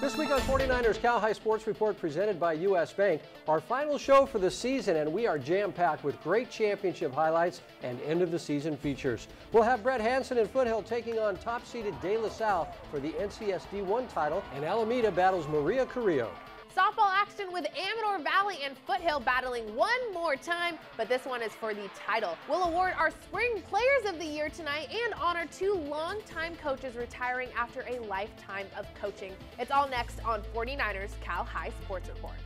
This week on 49ers Cal High Sports Report presented by U.S. Bank, our final show for the season, and we are jam-packed with great championship highlights and end-of-the-season features. We'll have Brett Hansen and Foothill taking on top-seeded De La Salle for the NCS D1 title, and Alameda battles Maria Carrillo. Softball action with Amador Valley and Foothill battling one more time, but this one is for the title. We'll award our Spring Players of the Year tonight and honor two longtime coaches retiring after a lifetime of coaching. It's all next on 49ers Cal High Sports Report.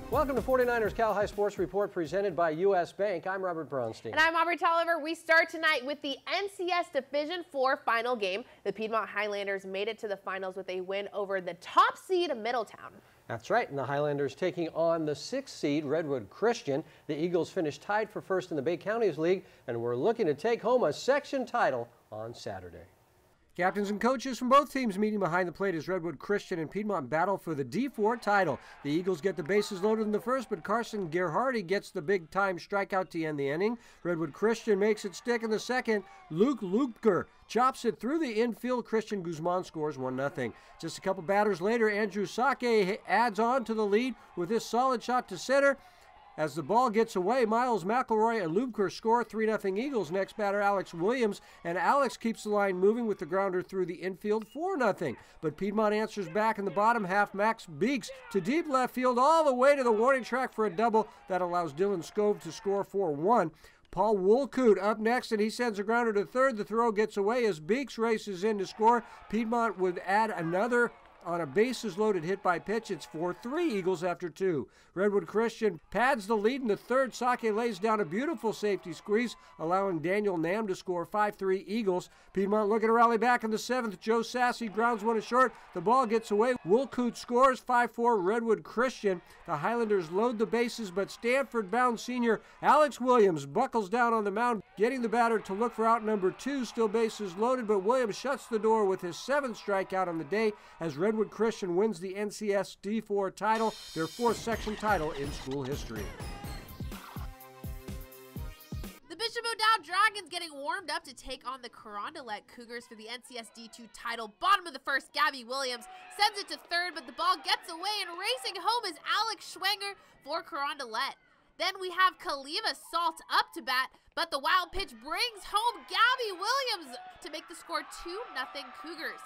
Welcome to 49ers Cal High Sports Report presented by U.S. Bank. I'm Robert Braunstein. And I'm Aubrey Tolliver. We start tonight with the NCS Division IV final game. The Piedmont Highlanders made it to the finals with a win over the top seed Middletown. That's right, and the Highlanders taking on the 6th seed Redwood Christian. The Eagles finished tied for first in the Bay Counties League, and we're looking to take home a section title on Saturday. Captains and coaches from both teams meeting behind the plate as Redwood Christian and Piedmont battle for the D4 title. The Eagles get the bases loaded in the first, but Carson Gerhardy gets the big-time strikeout to end the inning. Redwood Christian makes it stick in the second. Luke Lupker chops it through the infield. Christian Guzman scores 1-0. Just a couple batters later, Andrew Sake adds on to the lead with this solid shot to center. As the ball gets away, Miles McElroy and Lubker score 3-0 Eagles. Next batter, Alex Williams, and Alex keeps the line moving with the grounder through the infield, 4-0. But Piedmont answers back in the bottom half. Max Beeks to deep left field all the way to the warning track for a double that allows Dylan Scove to score 4-1. Paul Woolcoot up next, and he sends a grounder to third. The throw gets away as Beeks races in to score. Piedmont would add another on a bases-loaded hit by pitch. It's 4-3 Eagles after 2. Redwood Christian pads the lead in the third. Sake lays down a beautiful safety squeeze, allowing Daniel Nam to score 5-3 Eagles. Piedmont looking to rally back in the 7th. Joe Sassy grounds one short. The ball gets away. Woolcoot scores 5-4 Redwood Christian. The Highlanders load the bases, but Stanford-bound senior Alex Williams buckles down on the mound, getting the batter to look for out number 2. Still bases loaded, but Williams shuts the door with his 7th strikeout on the day as Redwood Christian wins the NCS D4 title, their 4th section title in school history. The Bishop O'Dowd Dragons getting warmed up to take on the Carondelet Cougars for the NCS D2 title. Bottom of the first, Gabby Williams sends it to third, but the ball gets away, and racing home is Alex Schwenger for Carondelet. Then we have Kaliva Salt up to bat, but the wild pitch brings home Gabby Williams to make the score 2-0 Cougars.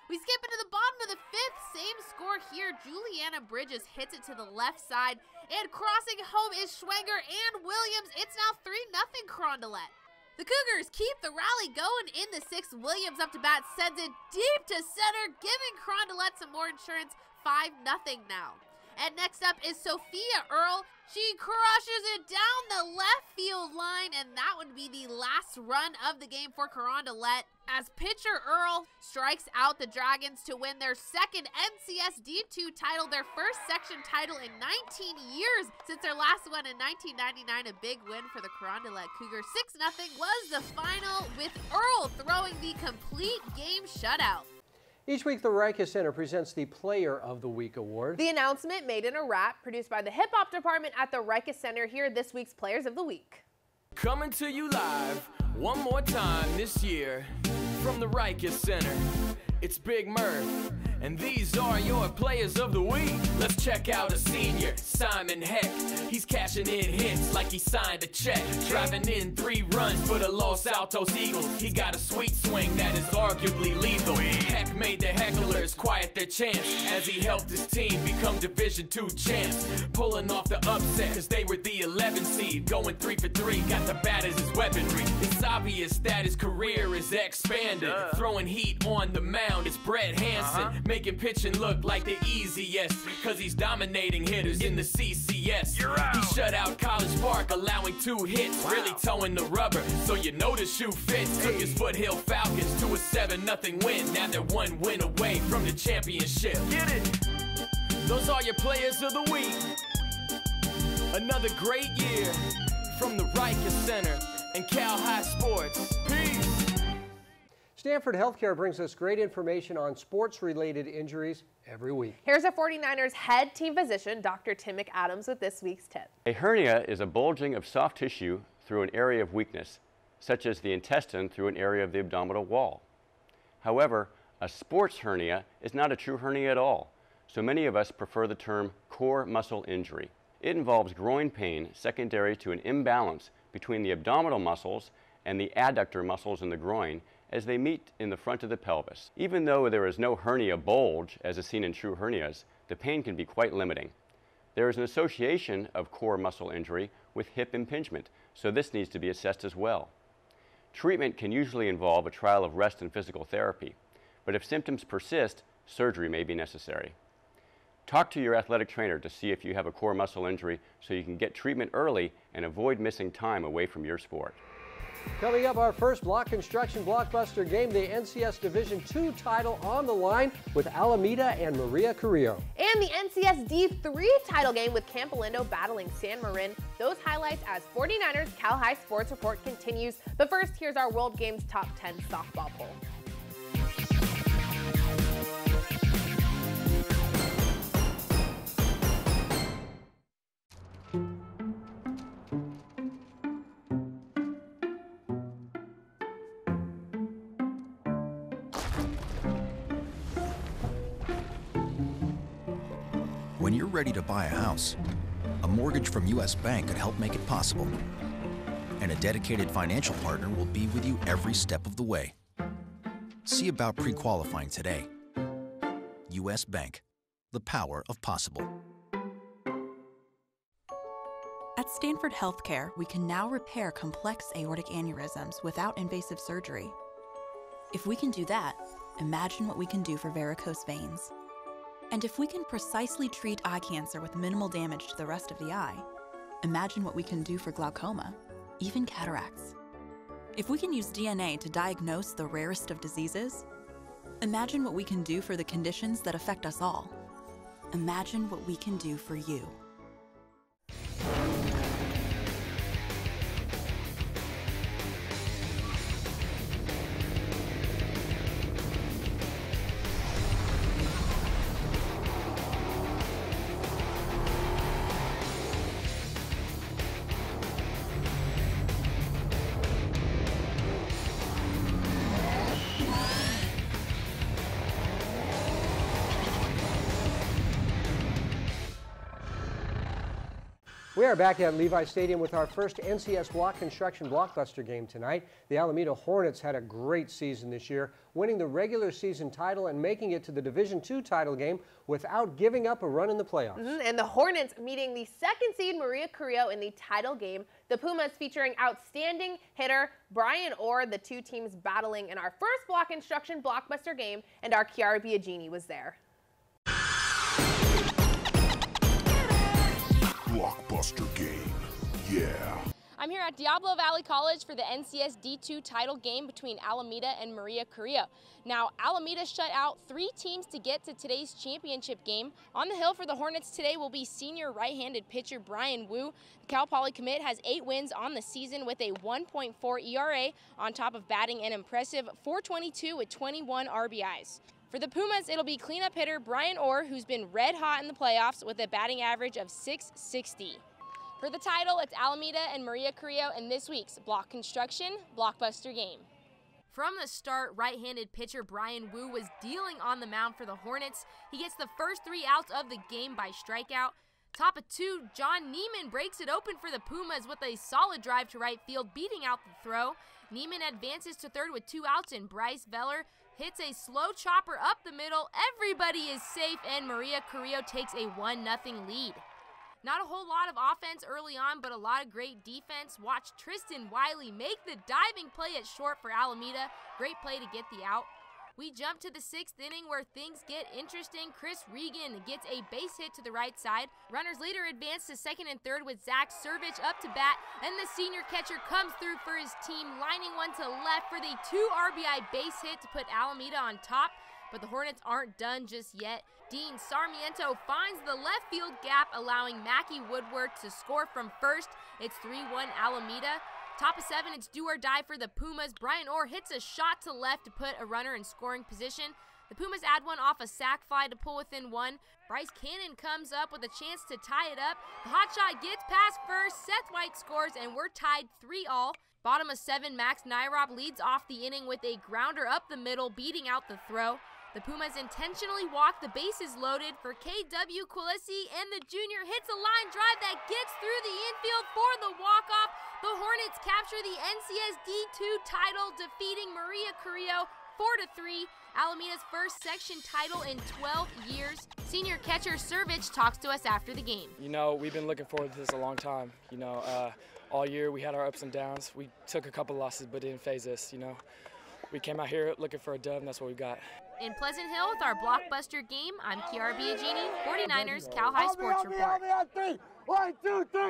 We skip into the bottom of the 5th, same score here. Juliana Bridges hits it to the left side, and crossing home is Schwenger and Williams. It's now 3-0 Carondelet. The Cougars keep the rally going in the 6th. Williams up to bat, sends it deep to center, giving Carondelet some more insurance. 5-0 now. And next up is Sophia Earl. She crushes it down the left field line, and that would be the last run of the game for Carondelet as pitcher Earl strikes out the Dragons to win their 2nd NCS D2 title, their 1st section title in 19 years since their last one in 1999. A big win for the Carondelet Cougars. 6-0 was the final, with Earl throwing the complete game shutout. Each week, the Reicha Center presents the Player of the Week award. The announcement made in a rap produced by the hip hop department at the Reicha Center. Here are this week's Players of the Week. Coming to you live one more time this year from the Reicha Center. It's Big Murph, and these are your Players of the Week. Let's check out a senior, Simon Heck. He's cashing in hits like he signed a check. Driving in 3 runs for the Los Altos Eagles. He got a sweet swing that is arguably lethal. Heck made the hecklers quiet their chants as he helped his team become Division II champs. Pulling off the upset cause they were the 11 seed. Going 3 for 3, got the bat as his weaponry. It's obvious that his career is expanded. Throwing heat on the mound. It's Brett Hansen, making pitching look like the easiest, cause he's dominating hitters in the CCS. He shut out College Park, allowing 2 hits, really towing the rubber, so you know the shoe fits. Took his Foothill Falcons to a 7-0 win. Now they're 1 win away from the championship. Get it? Those are your Players of the Week. Another great year from the Reicha Center and Cal High Sports. Peace. Stanford Healthcare brings us great information on sports-related injuries every week. Here's a 49ers head team physician, Dr. Tim McAdams, with this week's tip. A hernia is a bulging of soft tissue through an area of weakness, such as the intestine through an area of the abdominal wall. However, a sports hernia is not a true hernia at all, so many of us prefer the term core muscle injury. It involves groin pain secondary to an imbalance between the abdominal muscles and the adductor muscles in the groin as they meet in the front of the pelvis. Even though there is no hernia bulge, as is seen in true hernias, the pain can be quite limiting. There is an association of core muscle injury with hip impingement, so this needs to be assessed as well. Treatment can usually involve a trial of rest and physical therapy, but if symptoms persist, surgery may be necessary. Talk to your athletic trainer to see if you have a core muscle injury so you can get treatment early and avoid missing time away from your sport. Coming up, our first block construction blockbuster game, the NCS Division II title on the line with Alameda and Maria Carrillo. And the NCS D3 title game with Camp Alindo battling San Marin. Those highlights as 49ers Cal High Sports Report continues. But first, here's our World Games Top 10 softball poll. When you're ready to buy a house, a mortgage from U.S. Bank could help make it possible. And a dedicated financial partner will be with you every step of the way. See about pre-qualifying today. U.S. Bank, the power of possible. At Stanford Healthcare, we can now repair complex aortic aneurysms without invasive surgery. If we can do that, imagine what we can do for varicose veins. And if we can precisely treat eye cancer with minimal damage to the rest of the eye, imagine what we can do for glaucoma, even cataracts. If we can use DNA to diagnose the rarest of diseases, imagine what we can do for the conditions that affect us all. Imagine what we can do for you. We are back at Levi Stadium with our first NCS block construction blockbuster game tonight. The Alameda Hornets had a great season this year, winning the regular season title and making it to the Division II title game without giving up a run in the playoffs. And the Hornets meeting the second seed Maria Carrillo in the title game. The Pumas featuring outstanding hitter Brian Orr, the two teams battling in our first block construction blockbuster game, and our Chiara Biagini was there. Blockbuster game, yeah. I'm here at Diablo Valley College for the NCS D2 title game between Alameda and Maria Carrillo. Now, Alameda shut out 3 teams to get to today's championship game. On the hill for the Hornets today will be senior right-handed pitcher Brian Wu. The Cal Poly commit has 8 wins on the season with a 1.4 ERA on top of batting an impressive .422 with 21 RBIs. For the Pumas, it'll be cleanup hitter Brian Orr, who's been red hot in the playoffs with a batting average of .660. For the title, it's Alameda and Maria Carrillo in this week's block construction blockbuster game. From the start, right-handed pitcher Brian Wu was dealing on the mound for the Hornets. He gets the first 3 outs of the game by strikeout. Top of 2, John Neiman breaks it open for the Pumas with a solid drive to right field, beating out the throw. Neiman advances to third with 2 outs, and Bryce Veller hits a slow chopper up the middle. Everybody is safe, and Maria Carrillo takes a 1-0 lead. Not a whole lot of offense early on, but a lot of great defense. Watch Tristan Wiley make the diving play at short for Alameda. Great play to get the out. We jump to the 6th inning where things get interesting. Chris Regan gets a base hit to the right side. Runners later advance to 2nd and 3rd with Zach Servich up to bat, and the senior catcher comes through for his team, lining one to left for the 2 RBI base hit to put Alameda on top. But the Hornets aren't done just yet. Dean Sarmiento finds the left field gap, allowing Mackie Woodward to score from first. It's 3-1 Alameda. Top of 7, it's do or die for the Pumas. Brian Orr hits a shot to left to put a runner in scoring position. The Pumas add one off a sac fly to pull within 1. Bryce Cannon comes up with a chance to tie it up. The hot shot gets past first. Seth White scores, and we're tied 3-all. Bottom of 7, Max Nyrop leads off the inning with a grounder up the middle, beating out the throw. The Pumas intentionally walk the bases loaded for KW Quilisi, and the junior hits a line drive that gets through the infield for the walk-off. The Hornets capture the NCS D2 title, defeating Maria Carrillo 4-3. Alameda's first section title in 12 years. Senior catcher Servich talks to us after the game. You know, we've been looking forward to this a long time. You know, all year we had our ups and downs. We took a couple losses, but it didn't faze us, you know. We came out here looking for a dub, and that's what we got. In Pleasant Hill with our blockbuster game, I'm Kiara Biagini, 49ers Cal High Sports Report. 1, 2, 3.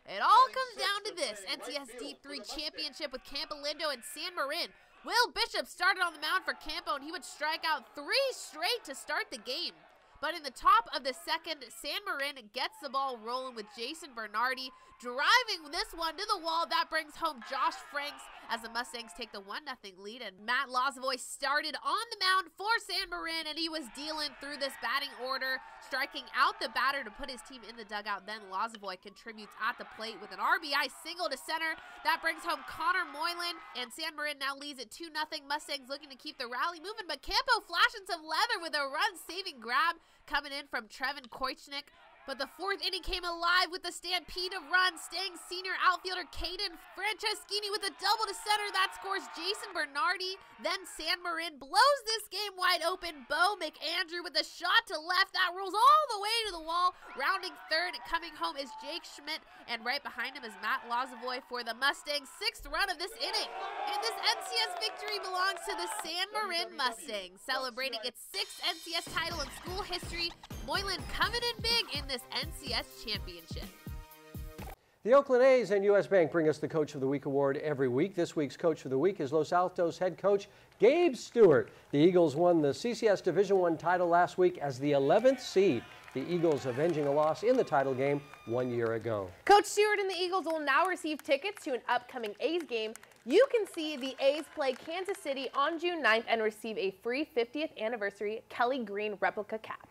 It all comes down to this NCS D3 championship with Campo Lindo and San Marin. Will Bishop started on the mound for Campo, and he would strike out 3 straight to start the game. But in the top of the second, San Marin gets the ball rolling with Jason Bernardi driving this one to the wall. That brings home Josh Franks as the Mustangs take the 1-0 lead. And Matt Lazovoy started on the mound for San Marin, and he was dealing through this batting order, striking out the batter to put his team in the dugout. Then Lazovoy contributes at the plate with an RBI single to center. That brings home Connor Moylan, and San Marin now leads at 2-0. Mustangs looking to keep the rally moving, but Campo flashing some leather with a run-saving grab coming in from Trevin Koichnik. But the 4th inning came alive with the stampede of runs. Staying senior outfielder Caden Franceschini with a double to center. That scores Jason Bernardi. Then San Marin blows this game wide open. Bo McAndrew with a shot to left. That rolls all the way to the wall. Rounding third, coming home is Jake Schmidt. And right behind him is Matt Lazovoy for the Mustangs' 6th run of this inning. And this NCS victory belongs to the San Marin Mustangs, celebrating its 6th NCS title in school history. Moylan coming in big in this NCS championship. The Oakland A's and U.S. Bank bring us the Coach of the Week award every week. This week's Coach of the Week is Los Altos head coach Gabe Stewart. The Eagles won the CCS Division I title last week as the 11th seed. The Eagles avenging a loss in the title game 1 year ago. Coach Stewart and the Eagles will now receive tickets to an upcoming A's game. You can see the A's play Kansas City on June 9th and receive a free 50th anniversary Kelly Green replica cap.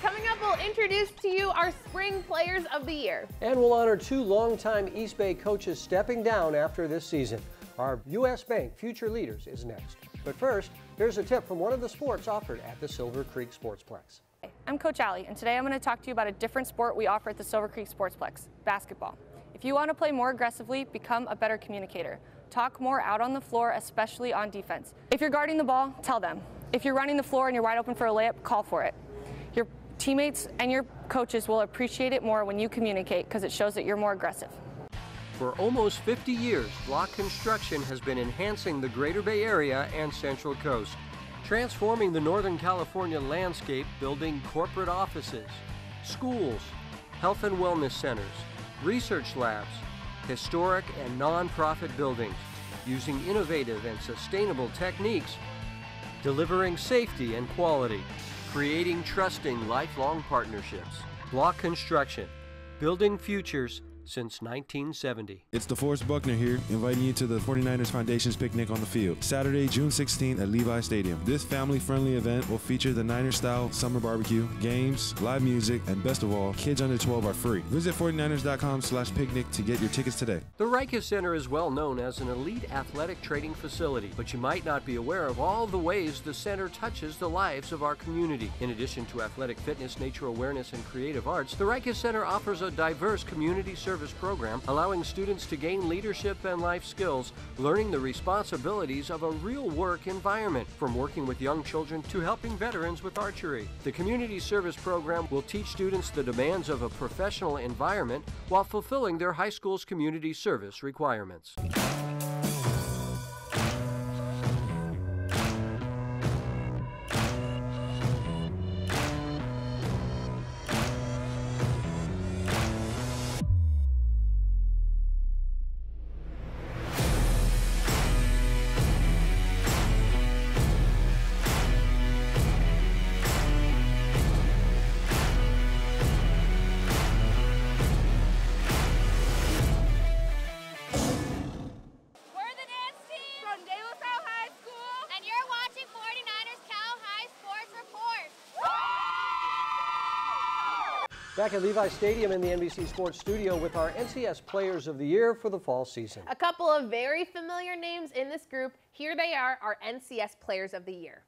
Coming up, we'll introduce to you our Spring Players of the Year. And we'll honor 2 longtime East Bay coaches stepping down after this season. Our U.S. Bank Future Leaders is next. But first, here's a tip from one of the sports offered at the Silver Creek Sportsplex. I'm Coach Allie, and today I'm going to talk to you about a different sport we offer at the Silver Creek Sportsplex, basketball. If you want to play more aggressively, become a better communicator. Talk more out on the floor, especially on defense. If you're guarding the ball, tell them. If you're running the floor and you're wide open for a layup, call for it. Your teammates and your coaches will appreciate it more when you communicate because it shows that you're more aggressive. For almost 50 years, Block Construction has been enhancing the Greater Bay Area and Central Coast, transforming the Northern California landscape, building corporate offices, schools, health and wellness centers, research labs, historic and non-profit buildings, using innovative and sustainable techniques, delivering safety and quality, creating trusting lifelong partnerships. Block Construction, building futures since 1970. It's DeForest Buckner here, inviting you to the 49ers Foundation's picnic on the field, Saturday, June 16th at Levi Stadium. This family-friendly event will feature the Niners-style summer barbecue, games, live music, and best of all, kids under 12 are free. Visit 49ers.com/picnic to get your tickets today. The Rikus Center is well known as an elite athletic training facility, but you might not be aware of all the ways the center touches the lives of our community. In addition to athletic fitness, nature awareness, and creative arts, the Rikus Center offers a diverse community service program, allowing students to gain leadership and life skills, learning the responsibilities of a real work environment, from working with young children to helping veterans with archery. The community service program will teach students the demands of a professional environment while fulfilling their high school's community service requirements. Back at Levi Stadium in the NBC Sports Studio with our NCS Players of the Year for the fall season. A couple of very familiar names in this group. Here they are, our NCS Players of the Year.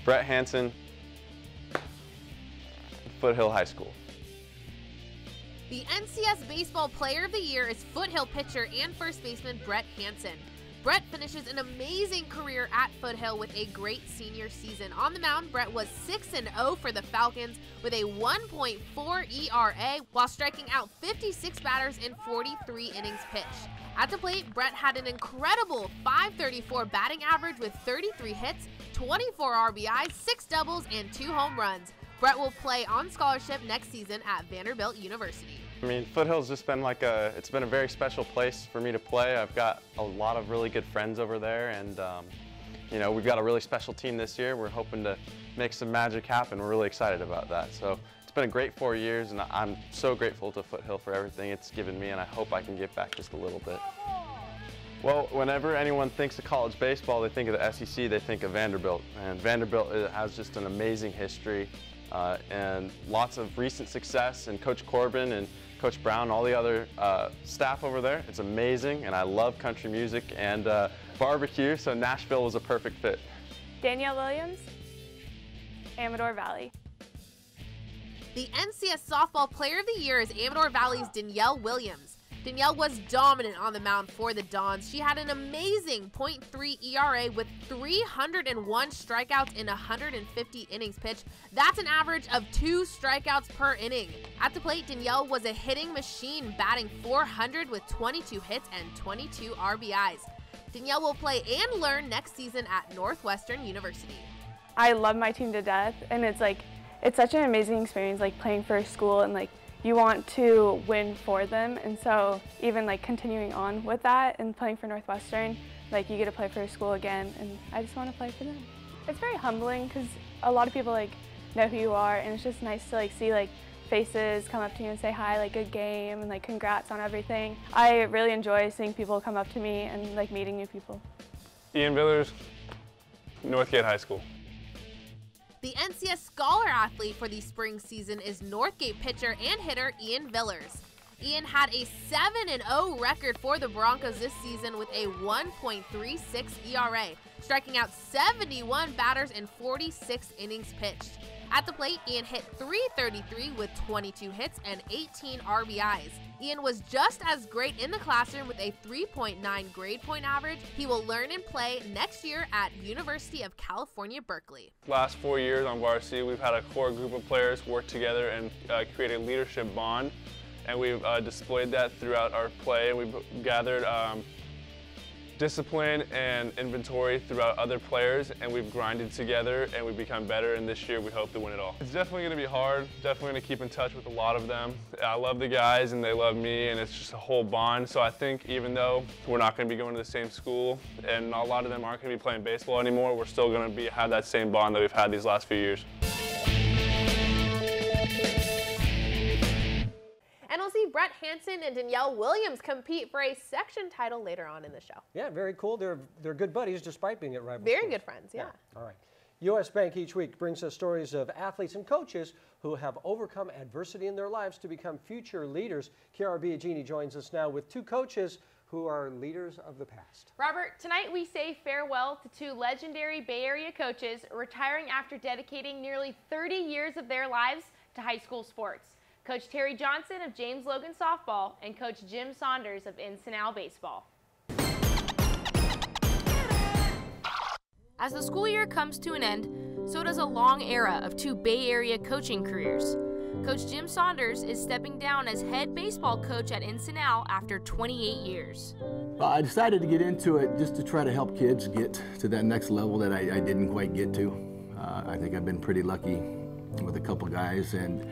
Brett Hansen, Foothill High School. The NCS Baseball Player of the Year is Foothill pitcher and first baseman Brett Hansen. Brett finishes an amazing career at Foothill with a great senior season. On the mound, Brett was 6-0 for the Falcons with a 1.4 ERA while striking out 56 batters in 43 innings pitched. At the plate, Brett had an incredible .534 batting average with 33 hits, 24 RBIs, 6 doubles, and 2 home runs. Brett will play on scholarship next season at Vanderbilt University. I mean, Foothill's just been it's been a very special place for me to play. I've got a lot of really good friends over there, and you know, we've got a really special team this year. We're hoping to make some magic happen. We're really excited about that. So it's been a great 4 years, and I'm so grateful to Foothill for everything it's given me, and I hope I can give back just a little bit. Well, whenever anyone thinks of college baseball, they think of the SEC, they think of Vanderbilt. And Vanderbilt has just an amazing history and lots of recent success, and Coach Corbin and Coach Brown, all the other staff over there. It's amazing, and I love country music and barbecue, so Nashville was a perfect fit. Danielle Williams, Amador Valley. The NCS Softball Player of the Year is Amador Valley's Danielle Williams. Danielle was dominant on the mound for the Dons. She had an amazing .3 ERA with 301 strikeouts in 150 innings pitched. That's an average of 2 strikeouts per inning. At the plate, Danielle was a hitting machine, batting .400 with 22 hits and 22 RBIs. Danielle will play and learn next season at Northwestern University. I love my team to death, and it's such an amazing experience, playing for a school, and you want to win for them, and so even continuing on with that and playing for Northwestern, you get to play for a school again, and I just want to play for them. It's very humbling because a lot of people know who you are, and it's just nice to see faces come up to you and say hi, good game, and congrats on everything. I really enjoy seeing people come up to me and meeting new people. Ian Villers, Northgate High School. The NCS Scholar Athlete for the spring season is Northgate pitcher and hitter Ian Villers. Ian had a 7-0 record for the Broncos this season with a 1.36 ERA, striking out 71 batters in 46 innings pitched. At the plate, Ian hit .333 with 22 hits and 18 RBIs. Ian was just as great in the classroom with a 3.9 grade point average. He will learn and play next year at University of California, Berkeley. Last 4 years on varsity, we've had a core group of players work together and create a leadership bond, and we've displayed that throughout our play. We've gathered discipline and inventory throughout other players, and we've grinded together and we've become better, and this year we hope to win it all. It's definitely going to be hard, definitely going to keep in touch with a lot of them. I love the guys and they love me, and it's just a whole bond. So I think even though we're not going to be going to the same school and a lot of them aren't going to be playing baseball anymore, we're still going to have that same bond that we've had these last few years. And we'll see Brett Hansen and Danielle Williams compete for a section title later on in the show. Yeah, very cool. They're good buddies despite being at rival Very schools. good friends, yeah. All right. U.S. Bank each week brings us stories of athletes and coaches who have overcome adversity in their lives to become future leaders. Kiara Biagini joins us now with 2 coaches who are leaders of the past. Robert, tonight we say farewell to 2 legendary Bay Area coaches retiring after dedicating nearly 30 years of their lives to high school sports. Coach Terry Johnson of James Logan Softball and Coach Jim Saunders of Encinal Baseball. As the school year comes to an end, so does a long era of 2 Bay Area coaching careers. Coach Jim Saunders is stepping down as head baseball coach at Encinal after 28 years. I decided to get into it just to try to help kids get to that next level that I didn't quite get to. I think I've been pretty lucky with a couple guys, and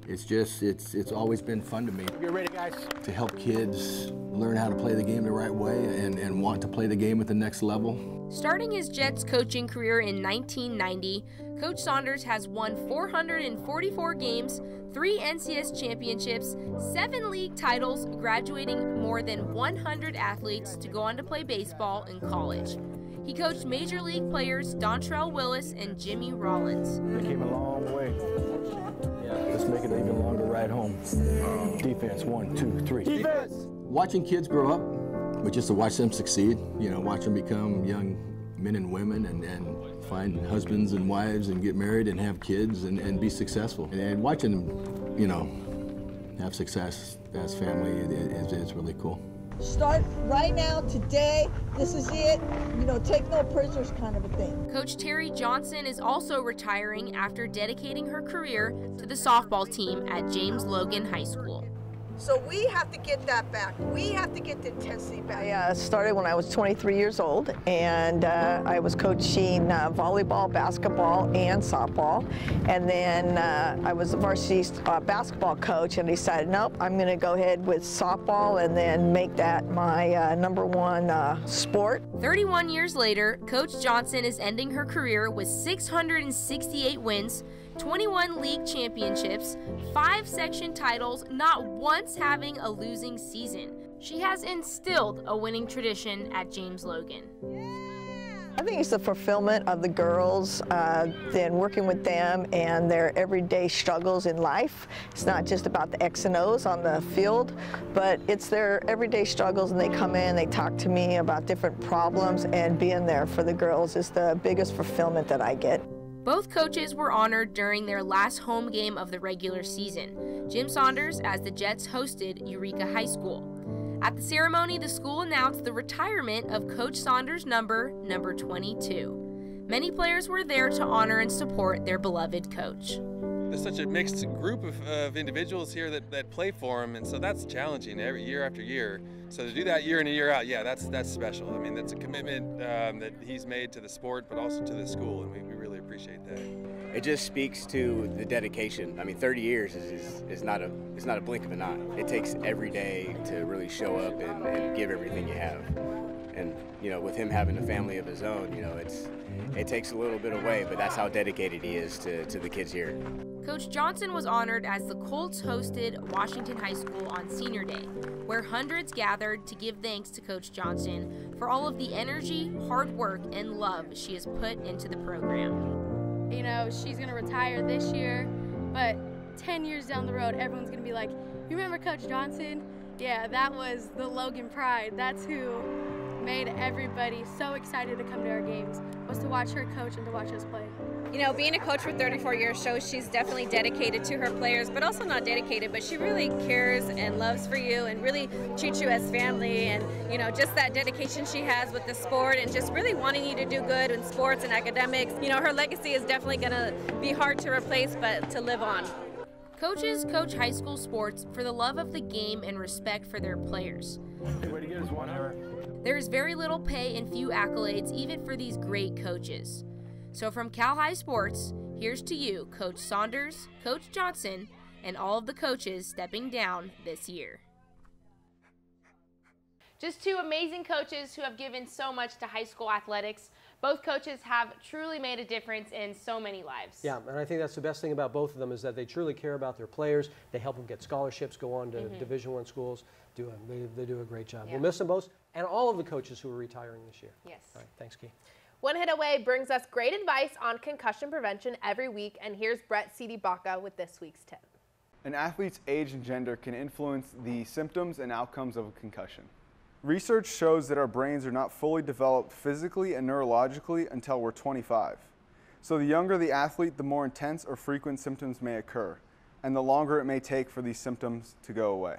It's always been fun to me. Get ready, guys. To help kids learn how to play the game the right way and want to play the game at the next level. Starting his Jets coaching career in 1990, Coach Saunders has won 444 games, 3 NCS championships, 7 league titles, graduating more than 100 athletes to go on to play baseball in college. He coached major league players Dontrell Willis and Jimmy Rollins. We came a long way. Let's make it an even longer ride home. Defense, 1, 2, 3. Defense! Watching kids grow up, but just to watch them succeed, you know, watch them become young men and women and find husbands and wives and get married and have kids and be successful. And watching them, you know, have success as family is really cool. Start right now, today, this is it, you know, take no prisoners kind of a thing. Coach Terry Johnson is also retiring after dedicating her career to the softball team at James Logan High School. So we have to get that back. We have to get the intensity back. I started when I was 23 years old, and I was coaching volleyball, basketball, and softball. And then I was a varsity basketball coach, and decided, nope, I'm going to go ahead with softball and then make that my #1 sport. 31 years later, Coach Johnson is ending her career with 668 wins, 21 league championships, 5 section titles, not once having a losing season. She has instilled a winning tradition at James Logan. I think it's the fulfillment of the girls, then working with them and their everyday struggles in life. It's not just about the X and O's on the field, but it's their everyday struggles, and they come in, they talk to me about different problems, and being there for the girls is the biggest fulfillment that I get. Both coaches were honored during their last home game of the regular season. Jim Saunders as the Jets hosted Eureka High School. At the ceremony, the school announced the retirement of Coach Saunders' number 22. Many players were there to honor and support their beloved coach. There's such a mixed group of individuals here that play for him, and so that's challenging every year after year. So to do that year in and year out, yeah, that's special. I mean, that's a commitment that he's made to the sport, but also to the school, and we really appreciate that. It just speaks to the dedication. I mean, 30 years is not a blink of an eye. It takes every day to really show up and give everything you have. And you know, with him having a family of his own, you know, it takes a little bit away, but that's how dedicated he is to the kids here. Coach Johnson was honored as the Colts hosted Washington High School on Senior Day, where hundreds gathered to give thanks to Coach Johnson for all of the energy, hard work, and love she has put into the program. You know, she's going to retire this year, but 10 years down the road, everyone's going to be like, you remember Coach Johnson? Yeah, that was the Logan Pride. That's who made everybody so excited to come to our games, was to watch her coach and to watch us play. You know, being a coach for 34 years shows she's definitely dedicated to her players, but also not dedicated, but she really cares and loves for you and really treats you as family. And, you know, just that dedication she has with the sport and just really wanting you to do good in sports and academics. You know, her legacy is definitely going to be hard to replace, but to live on. Coaches coach high school sports for the love of the game and respect for their players. Way to get us 1 hour. There is very little pay and few accolades even for these great coaches. So from Cal High Sports, here's to you, Coach Saunders, Coach Johnson, and all of the coaches stepping down this year. Just 2 amazing coaches who have given so much to high school athletics. Both coaches have truly made a difference in so many lives. Yeah, and I think that's the best thing about both of them is that they truly care about their players. They help them get scholarships, go on to Division I schools. They do a great job. Yeah. We'll miss them both, and all of the coaches who are retiring this year. Yes. All right, thanks, Key. One Hit Away brings us great advice on concussion prevention every week, and here's Brett Baca with this week's tip. An athlete's age and gender can influence the symptoms and outcomes of a concussion. Research shows that our brains are not fully developed physically and neurologically until we're 25. So the younger the athlete, the more intense or frequent symptoms may occur, and the longer it may take for these symptoms to go away.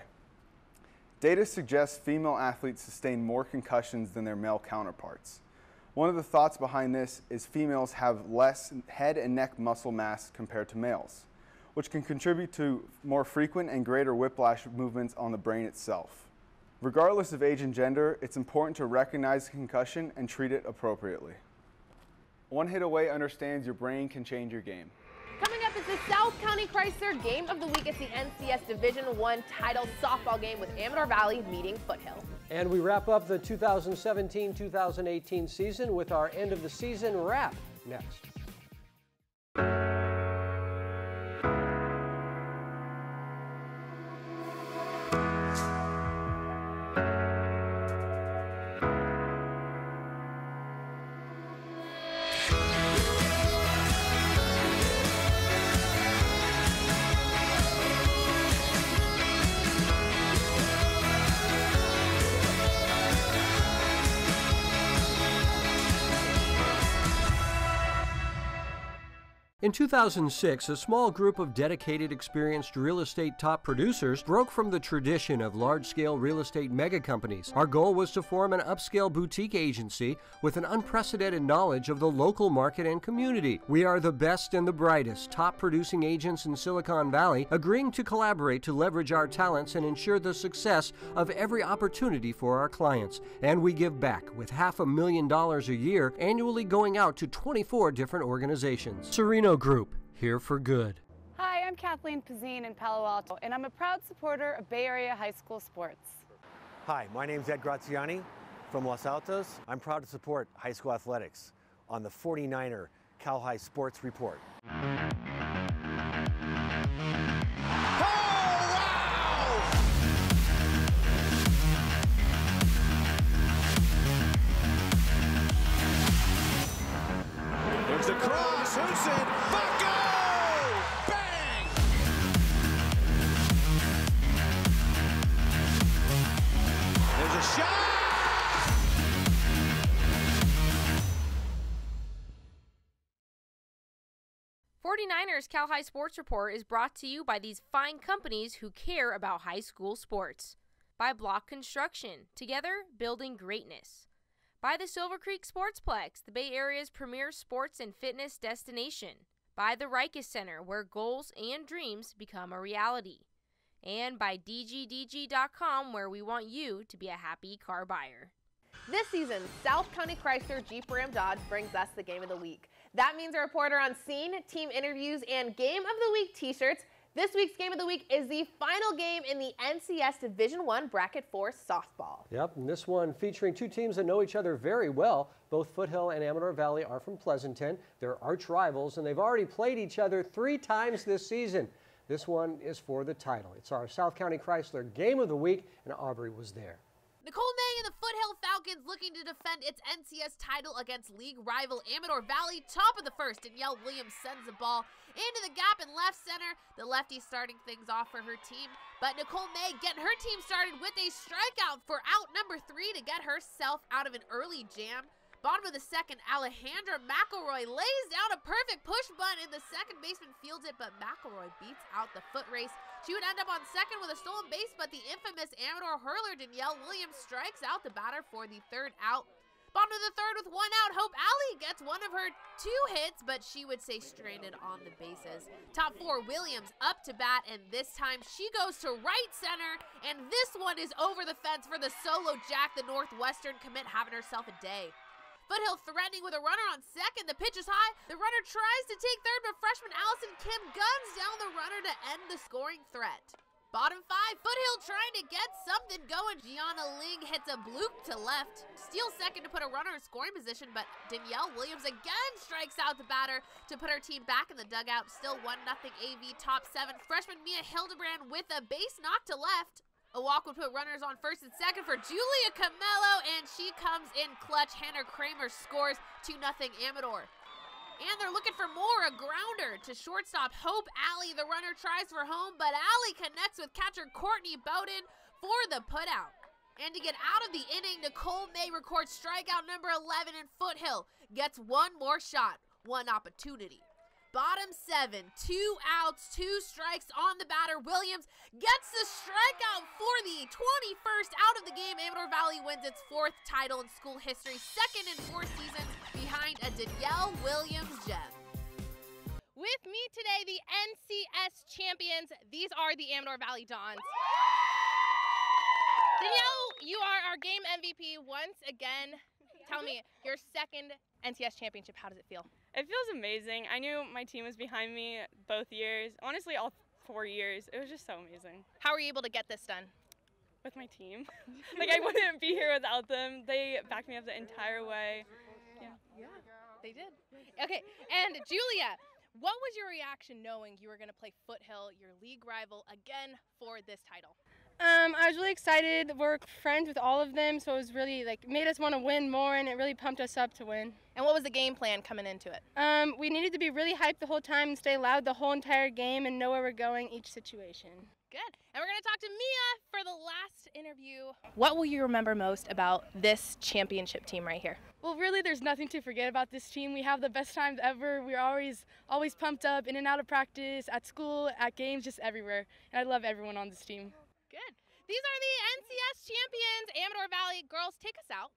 Data suggests female athletes sustain more concussions than their male counterparts. One of the thoughts behind this is females have less head and neck muscle mass compared to males, which can contribute to more frequent and greater whiplash movements on the brain itself. Regardless of age and gender, it's important to recognize concussion and treat it appropriately. One Hit Away understands your brain can change your game. Coming up is the Salle South County Chrysler Game of the Week is the NCS Division I title softball game with Amador Valley meeting Foothill. And we wrap up the 2017-2018 season with our end of the season wrap next. In 2006, a small group of dedicated, experienced real estate top producers broke from the tradition of large-scale real estate mega companies. Our goal was to form an upscale boutique agency with an unprecedented knowledge of the local market and community. We are the best and the brightest top producing agents in Silicon Valley, agreeing to collaborate to leverage our talents and ensure the success of every opportunity for our clients. And we give back with $500,000 a year, annually going out to 24 different organizations. Sereno Group, here for good. Hi, I'm Kathleen Pizzine in Palo Alto, and I'm a proud supporter of Bay Area high school sports. Hi, my name's Ed Graziani from Los Altos. I'm proud to support high school athletics on the 49er Cal High Sports Report. There's the cross, Husin, Bucko! Bang! There's a shot! 49ers Cal High Sports Report is brought to you by these fine companies who care about high school sports. By Block Construction, together building greatness. By the Silver Creek Sportsplex, the Bay Area's premier sports and fitness destination. By the Rikes Center, where goals and dreams become a reality. And by DGDG.com, where we want you to be a happy car buyer. This season, South County Chrysler Jeep Ram Dodge brings us the Game of the Week. That means a reporter on scene, team interviews, and Game of the Week t-shirts. This week's Game of the Week is the final game in the NCS Division I Bracket 4 softball. Yep, and this one featuring two teams that know each other very well. Both Foothill and Amador Valley are from Pleasanton. They're arch rivals, and they've already played each other 3 times this season. This one is for the title. It's our South County Chrysler Game of the Week, and Aubrey was there. Nicole May and the Foothill Falcons looking to defend its NCS title against league rival Amador Valley. Top of the first, Danielle Williams sends the ball into the gap in left center. The lefty starting things off for her team, but Nicole May getting her team started with a strikeout for out number 3 to get herself out of an early jam. Bottom of the second, Alejandra McElroy lays down a perfect push bunt, and the second baseman fields it, but McElroy beats out the foot race. She would end up on second with a stolen base, but the infamous Amador hurler Danielle Williams strikes out the batter for the third out. Bottom of the third with 1 out, Hope Alley gets one of her 2 hits, but she would stay stranded on the bases. Top 4, Williams up to bat, and this time she goes to right center, and this one is over the fence for the solo Jack, the Northwestern commit, having herself a day. Foothill threatening with a runner on second. The pitch is high. The runner tries to take third, but freshman Allison Kim guns down the runner to end the scoring threat. Bottom 5, Foothill trying to get something going. Gianna Ling hits a bloop to left. Steals second to put a runner in scoring position, but Danielle Williams again strikes out the batter to put her team back in the dugout. Still 1-0 AV, top 7. Freshman Mia Hildebrand with a base knock to left. A walk would put runners on first and second for Julia Camello, and she comes in clutch. Hannah Kramer scores 2-0 Amador. And they're looking for more, a grounder to shortstop Hope Alley. The runner tries for home, but Alley connects with catcher Courtney Bowden for the putout. And to get out of the inning, Nicole May records strikeout number 11, and Foothill gets one more shot, one opportunity. Bottom 7, 2 outs, 2 strikes on the batter. Williams gets the strikeout for the 21st out of the game. Amador Valley wins its 4th title in school history, 2nd in 4 seasons behind a Danielle Williams gem. With me today, the NCS champions. These are the Amador Valley Dons. Danielle, you are our game MVP once again. Tell me, your second NCS championship, how does it feel? It feels amazing. I knew my team was behind me both years. Honestly, all 4 years. It was just so amazing. How were you able to get this done? With my team. Like, I wouldn't be here without them. They backed me up the entire way. Yeah, they did. Okay, and Julia, what was your reaction knowing you were going to play Foothill, your league rival, again for this title? I was really excited. We're friends with all of them, so it was really made us want to win more, and it really pumped us up to win. And what was the game plan coming into it? We needed to be really hyped the whole time and stay loud the whole entire game and know where we're going each situation. Good. And we're going to talk to Mia for the last interview. What will you remember most about this championship team right here? Well, really, there's nothing to forget about this team. We have the best times ever. We're always pumped up, in and out of practice, at school, at games, just everywhere. And I love everyone on this team. Good. These are the NCS champions. Amador Valley girls, take us out.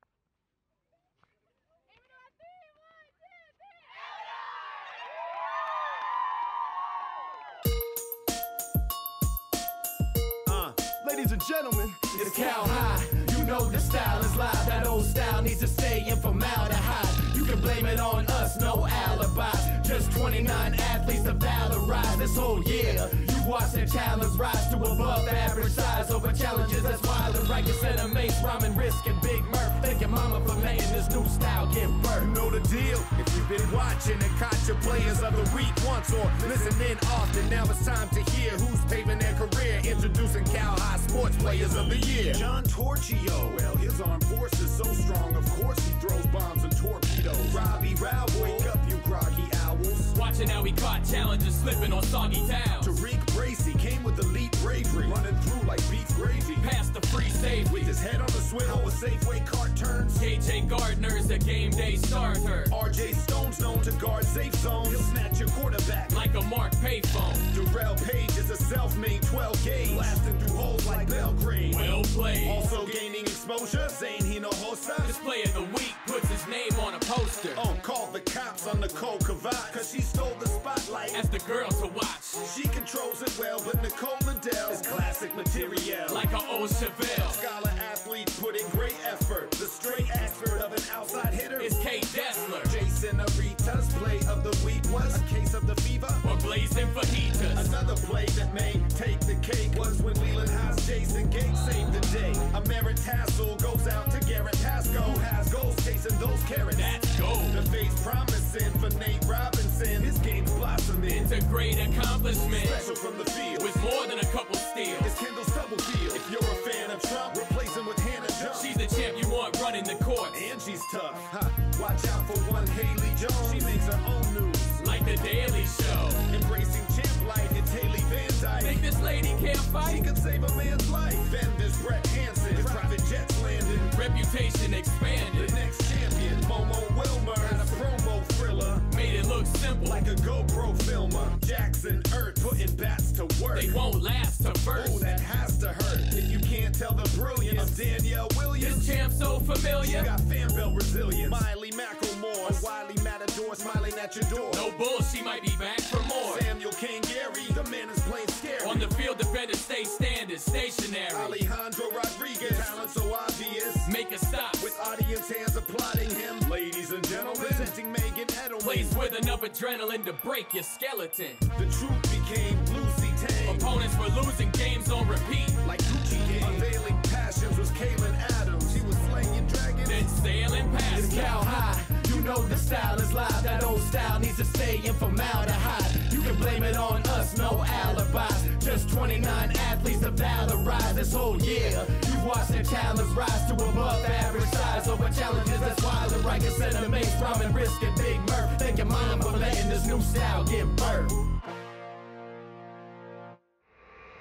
Ladies and gentlemen, it's Cal High. You know the style is live. That old style needs to stay in formaldehyde. You can blame it on us, no alibis. Just 29 athletes to valorize this whole year. You watch their talents rise to above average size over challenges. That's why the Rikers Center makes rhyming risk and big mirth. Thank your mama for letting this new style give birth. You know the deal. If you've been watching and caught your players of the week once or listening often, now it's time to hear who's paving their career. Introducing Cal High Sports Players of the Year. John Torchio, well, his armed force is so strong, of course he throws bombs and torpedoes. Robbie Rao, wake up, you groggy owls. Watching how he caught challenges slipping on soggy towns. Tariq Bracy came with elite bravery, running through like beef gravy. Past the free safety. With his head on the swivel, a Safeway cart turns. KJ Gardner's a game day starter. RJ Stone's known to guard safe zones. He'll snatch your quarterback like a Mark payphone. Darrell Page is a self-made 12 gauge, blasting through holes like Belgrade. Well played. Also gaining exposure, Zane Hinojosa. This play of the week puts his name on a poster. Oh, call the cops on Nicole Cavat, cause she stole the spotlight as the girl to watch. She controls it well, but Nicole Liddell is classic material, like an old Chevelle. Scholar athlete put in great effort. The straight expert of an outside hitter is Kate Dessler. Jason Arita's play of the week was a case of the fever or blazing fajitas. Another play that may take the cake was when Leland High's Jason Gates saved the day. A merit tassel goes out to Garrett Pasco, who has goals chasing those carrots. That's gold. The face promising for Nate Robinson. His game's blossoming into great accomplishment. Special from the field with more than a couple steals. It's Kendall Stubblefield. If you're a fan of Trump, replace him with Hannah Jump. She's the champ you want running the court. And she's tough. Huh. Watch out for one Haley Jones. She makes her own news, like the Daily Show. Embracing champ light, it's Haley Van Dyke. Think this lady can't fight? She could save a man's life. Then there's Brett Hansen. His private jets landed. Reputation expanded. The next champion, Momo Wilmer, had a promo thriller. Made it look simple, like a GoPro filmer. Jackson Earth putting bats to work. They won't last to first. Oh, that has to hurt. If you can't tell the brilliance of Danielle Williams. This champ so familiar. She got fan belt resilience. Miley Macklemore, a wily matador smiling at your door. No bull, she might be back for more. Samuel Kangary, the man is playing scary. On the field, defenders stay standing, stationary. Alejandro Rodriguez, talent so obvious. Make a stop with audience hands applauding him. Ladies and gentlemen, presenting Megan Edelman. Plays with enough adrenaline to break your skeleton. The truth became Lucy Tang. Opponents were losing games on repeat, like Gucci Gang. Unveiling passions was Kaylin Adams. She was slaying dragons, then sailing past. It's Cal High. You know the style is live. That old style needs to stay in formaldehyde. You can blame it on us, no alibis. Just 29 athletes to valorize this whole year. You watch their talents rise to above average size over challenges. That's why the Rikers Center makes rhyming risk and big mirth. Thank your mama for letting this new style give birth.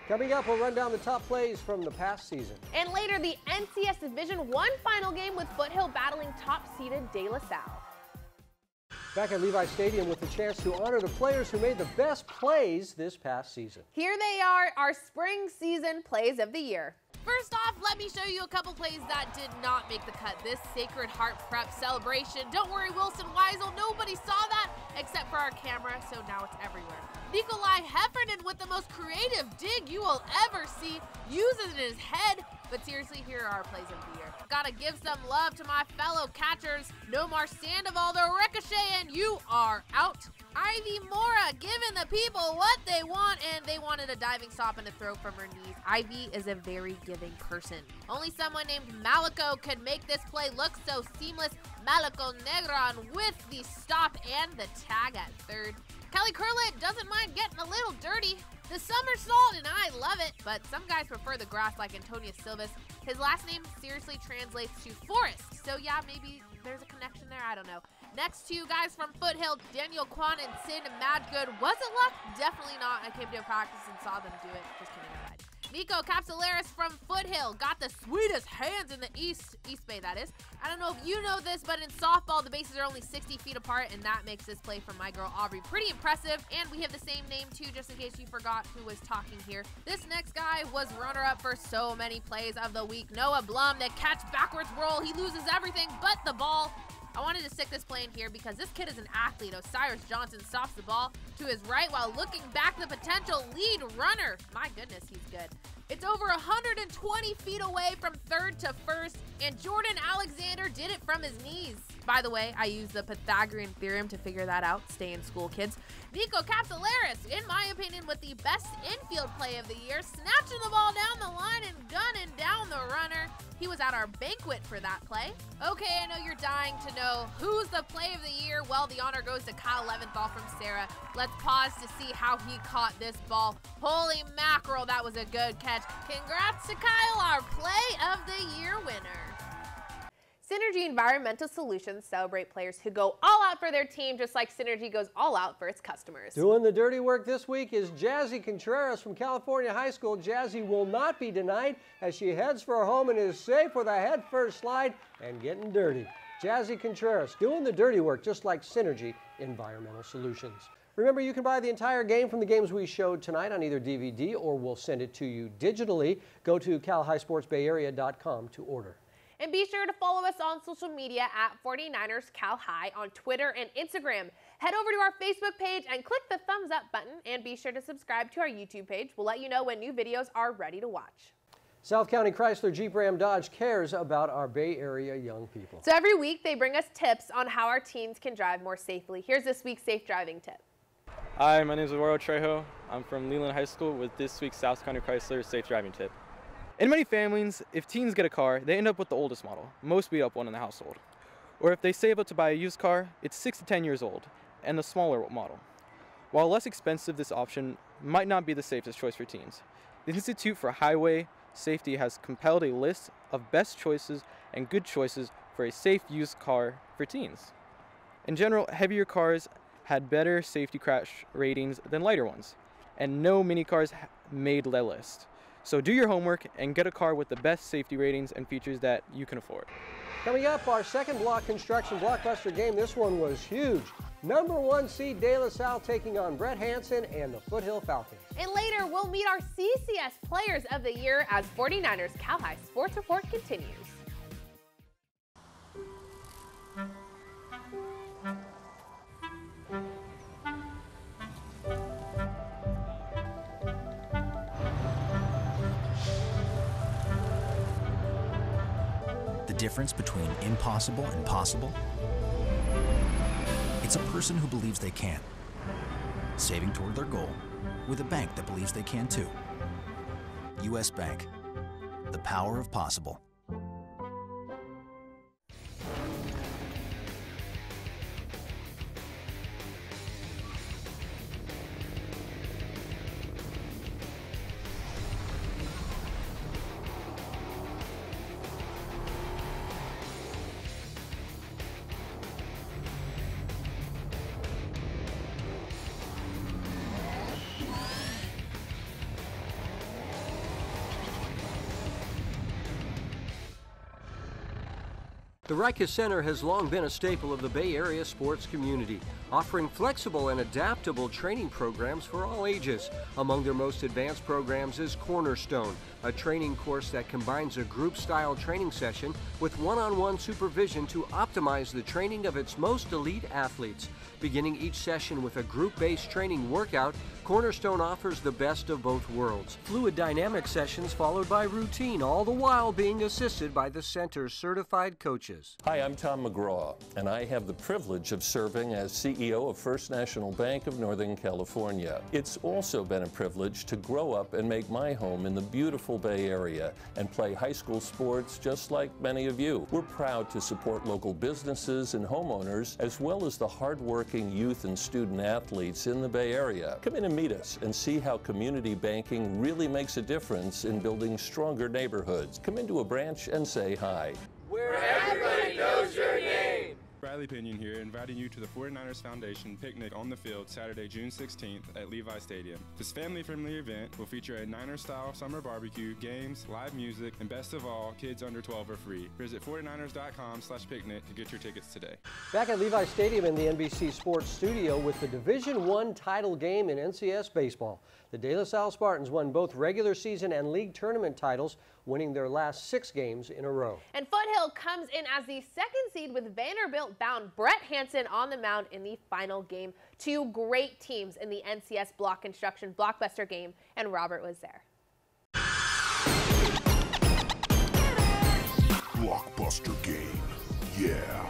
Coming up, we'll run down the top plays from the past season. And later, the NCS Division I final game with Foothill battling top-seeded De La Salle. Back at Levi Stadium with the chance to honor the players who made the best plays this past season. Here they are, our spring season plays of the year. First off, let me show you a couple plays that did not make the cut this Sacred Heart Prep celebration. Don't worry, Wilson Weisel, nobody saw that except for our camera, so now it's everywhere. Nikolai Heffernan with the most creative dig you will ever see, uses his head But seriously, here are our plays of the year. Gotta give some love to my fellow catchers. Nomar Sandoval, the ricochet, and you are out. Ivy Mora giving the people what they want, and they wanted a diving stop and a throw from her knees. Ivy is a very giving person. Only someone named Malico could make this play look so seamless. Malico Negron with the stop and the tag at third. Kelly Curlett doesn't mind getting a little dirty. The somersault, and I love it, but some guys prefer the grass like Antonio Silvas. His last name seriously translates to forest, so yeah, maybe there's a connection there, I don't know. Next two guys from Foothill, Daniel Kwan and Sin Madgood. Was it luck? Definitely not. I came to a practice and saw them do it. Just kidding, I lied. Nico Capsularis from Foothill got the sweetest hands in the East Bay, that is. I don't know if you know this, but in softball, the bases are only 60 feet apart, and that makes this play from my girl Aubrey pretty impressive. And we have the same name, too, just in case you forgot who was talking here. This next guy was runner-up for so many plays of the week. Noah Blum, the catch backwards roll. He loses everything but the ball. I wanted to stick this play in here because this kid is an athlete. Osiris Johnson stops the ball to his right while looking back the potential lead runner. My goodness, he's good. It's over 120 feet away from third to first, and Jordan Alexander did it from his knees. By the way, I used the Pythagorean theorem to figure that out. Stay in school, kids. Nico Capsularis, in my opinion, with the best infield play of the year, snatching the ball down the line and gunning down the runner. He was at our banquet for that play. Okay, I know you're dying to know who's the play of the year. Well, the honor goes to Kyle Leventhal from Sarah. Let's pause to see how he caught this ball. Holy mackerel, that was a good catch. Congrats to Kyle, our play of the year winner. Synergy Environmental Solutions celebrate players who go all out for their team, just like Synergy goes all out for its customers. Doing the dirty work this week is Jazzy Contreras from California High School. Jazzy will not be denied as she heads for home and is safe with a head-first slide and getting dirty. Jazzy Contreras doing the dirty work just like Synergy Environmental Solutions. Remember, you can buy the entire game from the games we showed tonight on either DVD or we'll send it to you digitally. Go to CalHighSportsBayArea.com to order. And be sure to follow us on social media at 49ers Cal High on Twitter and Instagram. Head over to our Facebook page and click the thumbs up button, and be sure to subscribe to our YouTube page. We'll let you know when new videos are ready to watch. South County Chrysler Jeep Ram Dodge cares about our Bay Area young people. So every week they bring us tips on how our teens can drive more safely. Here's this week's safe driving tip. Hi, my name is Aurora Trejo. I'm from Leland High School with this week's South County Chrysler safe driving tip. In many families, if teens get a car, they end up with the oldest model, most beat up one in the household. Or if they save up to buy a used car, it's 6 to 10 years old, and the smaller model. While less expensive, this option might not be the safest choice for teens. The Institute for Highway Safety has compiled a list of best choices and good choices for a safe used car for teens. In general, heavier cars had better safety crash ratings than lighter ones, and no mini cars made the list. So do your homework and get a car with the best safety ratings and features that you can afford. Coming up, our second block construction blockbuster game. This one was huge. Number 1 seed De La Salle taking on Brett Hansen and the Foothill Falcons. And later, we'll meet our CCS Players of the Year as 49ers Cal High Sports Report continues. The difference between impossible and possible? It's a person who believes they can, saving toward their goal with a bank that believes they can too. U.S. Bank, the power of possible. The Rikers Center has long been a staple of the Bay Area sports community, offering flexible and adaptable training programs for all ages. Among their most advanced programs is Cornerstone, a training course that combines a group-style training session with one-on-one supervision to optimize the training of its most elite athletes. Beginning each session with a group-based training workout, Cornerstone offers the best of both worlds. Fluid dynamic sessions followed by routine, all the while being assisted by the center's certified coaches. Hi, I'm Tom McGraw, and I have the privilege of serving as CEO of First National Bank of Northern California. It's also been a privilege to grow up and make my home in the beautiful Bay Area and play high school sports just like many of you. We're proud to support local businesses and homeowners, as well as the hardworking youth and student athletes in the Bay Area. Come in and meet us and see how community banking really makes a difference in building stronger neighborhoods. Come into a branch and say hi. Where everybody knows your name. Bradley Pinion here, inviting you to the 49ers Foundation picnic on the field Saturday, June 16th at Levi Stadium. This family-friendly event will feature a Niner-style summer barbecue, games, live music, and best of all, kids under 12 are free. Visit 49ers.com/picnic to get your tickets today. Back at Levi Stadium in the NBC Sports Studio with the Division I title game in NCS baseball. The De La Salle Spartans won both regular season and league tournament titles, winning their last 6 games in a row. And Foothill comes in as the 2nd seed with Vanderbilt-bound Brett Hansen on the mound in the final game. 2 great teams in the NCS block construction blockbuster game, and Robert was there. Blockbuster game, yeah.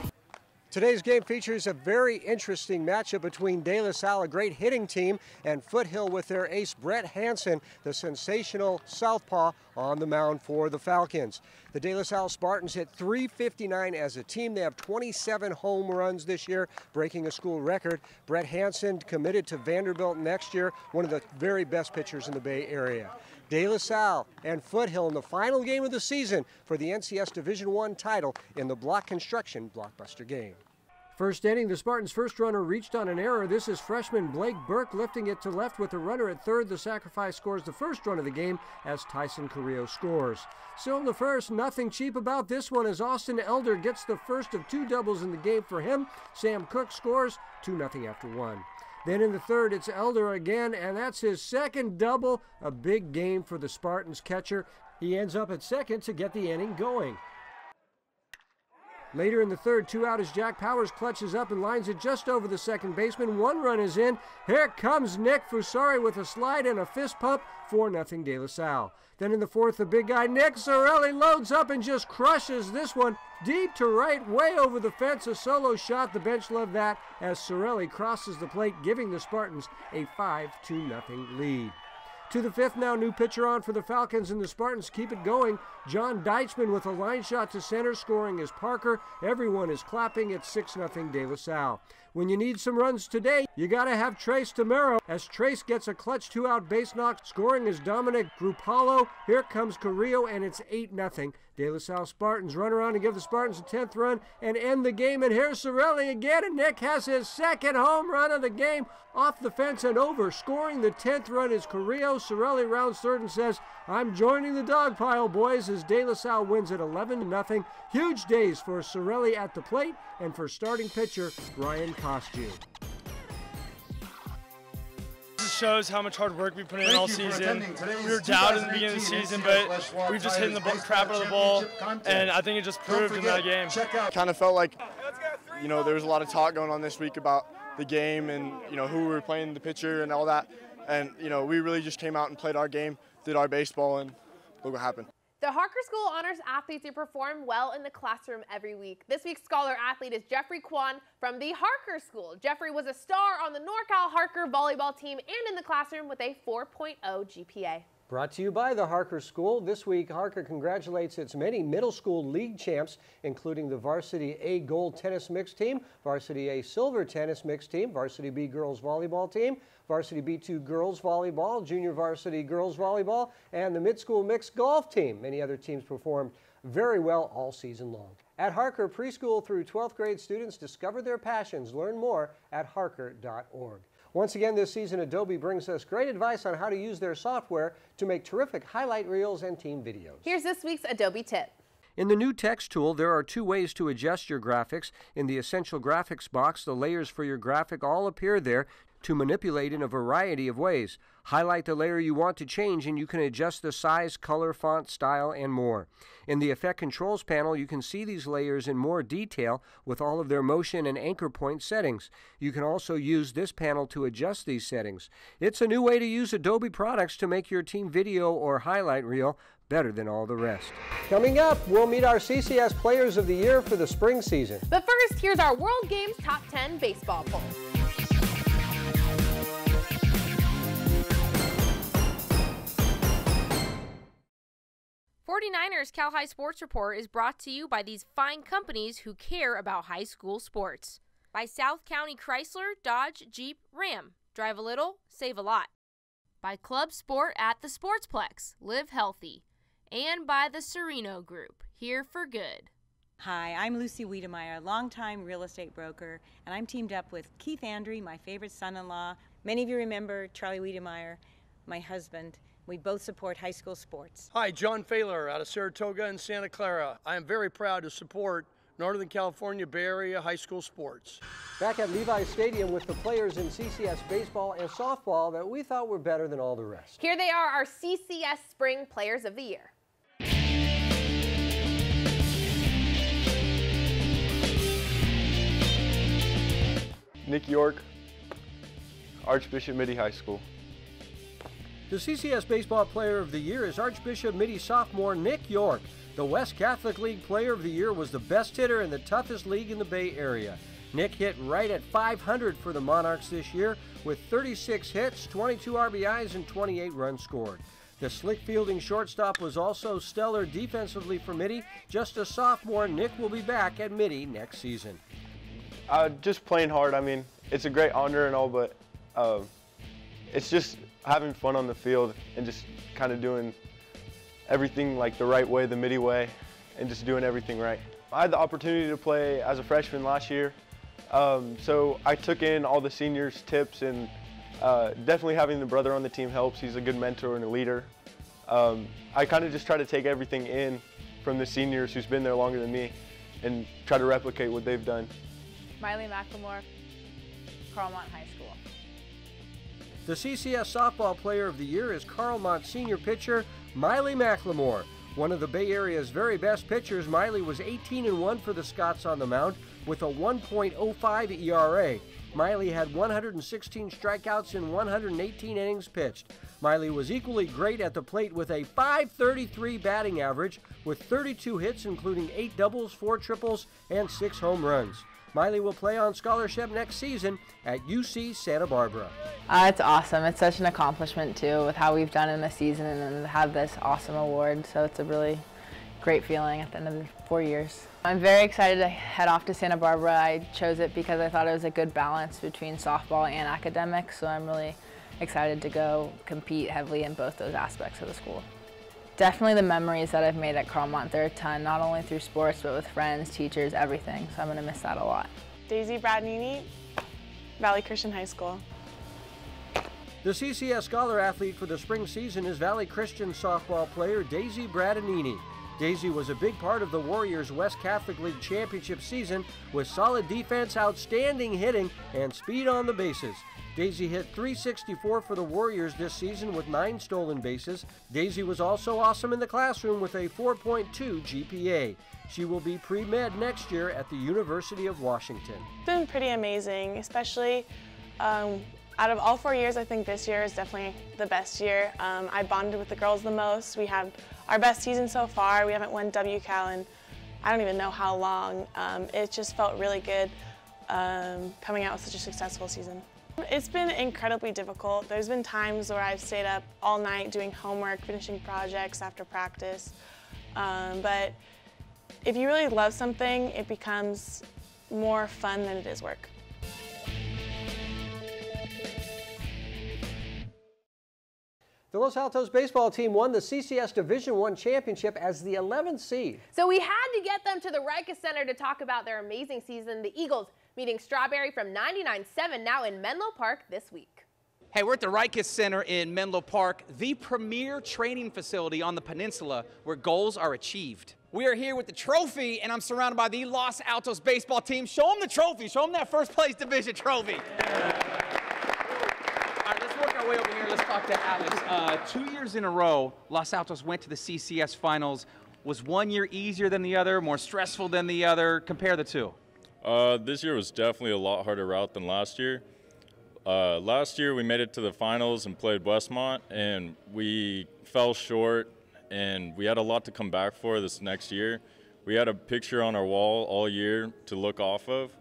Today's game features a very interesting matchup between De La Salle, a great hitting team, and Foothill with their ace Brett Hansen, the sensational southpaw, on the mound for the Falcons. The De La Salle Spartans hit .359 as a team. They have 27 home runs this year, breaking a school record. Brett Hansen committed to Vanderbilt next year, one of the very best pitchers in the Bay Area. De La Salle and Foothill in the final game of the season for the NCS Division I title in the block construction blockbuster game. First inning, the Spartans' first runner reached on an error. This is freshman Blake Burke lifting it to left with a runner at third. The sacrifice scores the first run of the game as Tyson Carrillo scores. Still in the first, nothing cheap about this one as Austin Elder gets the first of 2 doubles in the game for him. Sam Cook scores 2-0 after 1. Then in the third, it's Elder again, and that's his second double. A big game for the Spartans catcher. He ends up at second to get the inning going. Later in the third, 2 out as Jack Powers clutches up and lines it just over the second baseman. 1 run is in. Here comes Nick Fusari with a slide and a fist pump. 4-0 De La Salle. Then in the fourth, the big guy Nick Sorelli loads up and just crushes this one deep to right, way over the fence. A solo shot. The bench loved that as Sorelli crosses the plate, giving the Spartans a 5-0 lead. To the fifth now, new pitcher on for the Falcons, and the Spartans keep it going. John Deichman with a line shot to center, scoring is Parker. Everyone is clapping at 6-0 De La Salle. When you need some runs today, you got to have Trace Tamero as Trace gets a clutch 2-out base knock. Scoring is Dominic Grupalo. Here comes Carrillo, and it's 8-0. De La Salle Spartans run around to give the Spartans a 10th run and end the game. And here's Sorelli again, and Nick has his second home run of the game off the fence and over. Scoring the 10th run is Carrillo. Sorelli rounds third and says, "I'm joining the dog pile, boys," as De La Salle wins at 11-0. Huge days for Sorelli at the plate and for starting pitcher Ryan Costume. This shows how much hard work we put in all season. We were down in the beginning of the season, but we just hitting the crap out of the ball, and I think it just proved in that game. Kind of felt like, you know, there was a lot of talk going on this week about the game and, you know, who we were playing, the pitcher and all that. And, you know, we really just came out and played our game, did our baseball, and look what happened. The Harker School honors athletes who perform well in the classroom every week. This week's scholar athlete is Jeffrey Kwan from the Harker School. Jeffrey was a star on the NorCal Harker volleyball team and in the classroom with a 4.0 GPA. Brought to you by the Harker School. This week, Harker congratulates its many middle school league champs, including the Varsity A Gold Tennis Mixed Team, Varsity A Silver Tennis Mixed Team, Varsity B Girls Volleyball Team, Varsity B2 Girls Volleyball, Junior Varsity Girls Volleyball, and the Mid-School Mixed Golf Team. Many other teams performed very well all season long. At Harker, preschool through 12th grade students discover their passions. Learn more at harker.org. Once again this season, Adobe brings us great advice on how to use their software to make terrific highlight reels and team videos. Here's this week's Adobe tip. In the new text tool, there are 2 ways to adjust your graphics. In the Essential Graphics box, the layers for your graphic all appear there to manipulate in a variety of ways. Highlight the layer you want to change and you can adjust the size, color, font, style, and more. In the Effect Controls panel, you can see these layers in more detail with all of their motion and anchor point settings. You can also use this panel to adjust these settings. It's a new way to use Adobe products to make your team video or highlight reel better than all the rest. Coming up, we'll meet our CCS Players of the Year for the spring season. But first, here's our World Games Top 10 baseball poll. 49ers Cal High Sports Report is brought to you by these fine companies who care about high school sports. By South County Chrysler, Dodge, Jeep, Ram. Drive a little, save a lot. By Club Sport at the Sportsplex. Live healthy. And by the Sereno Group. Here for good. Hi, I'm Lucy Wiedemeyer, longtime real estate broker, and I'm teamed up with Keith Andrew, my favorite son-in-law. Many of you remember Charlie Wiedemeyer, my husband. We both support high school sports. Hi, John Failer out of Saratoga and Santa Clara. I am very proud to support Northern California Bay Area high school sports. Back at Levi Stadium with the players in CCS baseball and softball that we thought were better than all the rest. Here they are, our CCS Spring Players of the Year. Nick York, Archbishop Mitty High School. The CCS Baseball Player of the Year is Archbishop Mitty sophomore Nick York. The West Catholic League Player of the Year was the best hitter in the toughest league in the Bay Area. Nick hit right at .500 for the Monarchs this year with 36 hits, 22 RBIs, and 28 runs scored. The slick fielding shortstop was also stellar defensively for Mitty. Just a sophomore, Nick will be back at Mitty next season. Just playing hard. I mean, it's a great honor and all, but it's just having fun on the field and just kind of doing everything like the right way, the Mitty way, and just doing everything right. I had the opportunity to play as a freshman last year, so I took in all the seniors' tips, and definitely having the brother on the team helps. He's a good mentor and a leader. I kind of just try to take everything in from the seniors who's been there longer than me and try to replicate what they've done. Miley McLemore, Carlmont High School. The CCS Softball Player of the Year is Carlmont senior pitcher Miley McLemore. One of the Bay Area's very best pitchers, Miley was 18-1 for the Scots on the mound with a 1.05 ERA. Miley had 116 strikeouts in 118 innings pitched. Miley was equally great at the plate with a .533 batting average with 32 hits, including 8 doubles, 4 triples, and 6 home runs. Miley will play on scholarship next season at UC Santa Barbara. It's awesome. It's such an accomplishment, too, with how we've done in the season and to have this awesome award. So it's a really great feeling at the end of the 4 years. I'm very excited to head off to Santa Barbara. I chose it because I thought it was a good balance between softball and academics. So I'm really excited to go compete heavily in both those aspects of the school. Definitely the memories that I've made at Carlmont. They're a ton, not only through sports, but with friends, teachers, everything. So I'm going to miss that a lot. Daisy Bradnini, Valley Christian High School. The CCS Scholar Athlete for the spring season is Valley Christian softball player Daisy Bradinini. Daisy was a big part of the Warriors' West Catholic League championship season with solid defense, outstanding hitting, and speed on the bases. Daisy hit .364 for the Warriors this season with 9 stolen bases. Daisy was also awesome in the classroom with a 4.2 GPA. She will be pre-med next year at the University of Washington. It's been pretty amazing, especially out of all 4 years, I think this year is definitely the best year. I bonded with the girls the most. We had our best season so far. We haven't won WCAL in I don't even know how long. It just felt really good coming out with such a successful season. It's been incredibly difficult. There's been times where I've stayed up all night doing homework, finishing projects after practice. But if you really love something, it becomes more fun than it is work. The Los Altos baseball team won the CCS Division I championship as the 11th seed. So we had to get them to the Rikus Center to talk about their amazing season. The Eagles meeting Strawberry from 99.7 now in Menlo Park this week. Hey, we're at the Rikus Center in Menlo Park, the premier training facility on the peninsula where goals are achieved. We are here with the trophy, and I'm surrounded by the Los Altos baseball team. Show them the trophy. Show them that first place division trophy. All right, let's work our way over here. Let's talk to Alex. 2 years in a row, Los Altos went to the CCS finals. Was one year easier than the other, more stressful than the other? Compare the two. This year was definitely a lot harder route than last year. Last year we made it to the finals and played Westmont, and we fell short, and we had a lot to come back for this next year. We had a picture on our wall all year to look off of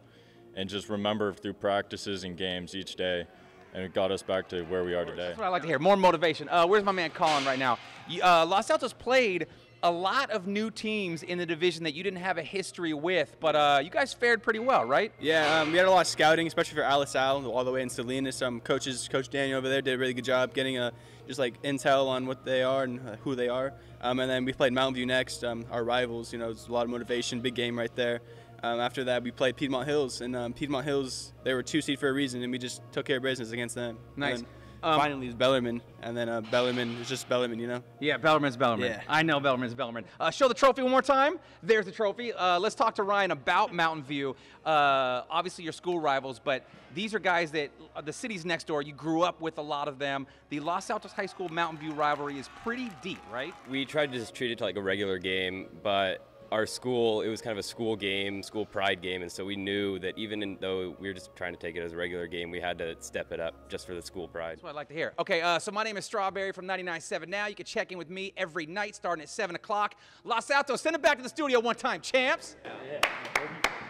and just remember through practices and games each day, and it got us back to where we are today. That's what I like to hear, more motivation. Where's my man Colin right now? Los Altos played a lot of new teams in the division that you didn't have a history with, but you guys fared pretty well, right? Yeah, we had a lot of scouting, especially for Alice all the way in Salinas. Coach Daniel over there did a really good job getting just like intel on what they are and who they are. And then we played Mountain View next, our rivals. You know, it's a lot of motivation, big game right there. After that, we played Piedmont Hills, and Piedmont Hills, they were 2 seed for a reason, and we just took care of business against them. Nice. Finally, it's Bellarmine, and then Bellarmine is just Bellarmine, you know? Yeah, Bellarmine's Bellarmine. Yeah. I know Bellarmine's Bellarmine. Show the trophy one more time. There's the trophy. Let's talk to Ryan about Mountain View. Obviously, your school rivals, but these are guys that the cities next door. You grew up with a lot of them. The Los Altos High School Mountain View rivalry is pretty deep, right? We tried to just treat it like a regular game, but our school, it was kind of a school game, school pride game, and so we knew that even though we were just trying to take it as a regular game, we had to step it up just for the school pride. That's what I'd like to hear. Okay, so my name is Strawberry from 99.7 Now. You can check in with me every night starting at 7 o'clock. Los Altos, send it back to the studio one time, champs.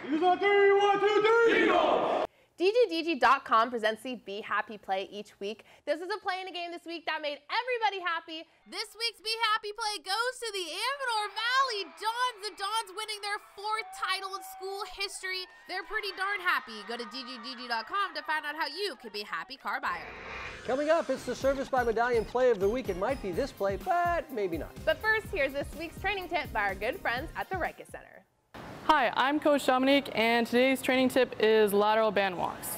He's on 3, 1, 2, 3, go! DGDG.com presents the Be Happy Play each week. This is a play in a game this week that made everybody happy. This week's Be Happy Play goes to the Amador Valley Dons. The Dons winning their 4th title in school history. They're pretty darn happy. Go to DGDG.com to find out how you can be a happy car buyer. Coming up, it's the Service by Medallion Play of the Week. It might be this play, but maybe not. But first, here's this week's training tip by our good friends at the Rikus Center. Hi, I'm Coach Dominique, and today's training tip is lateral band walks.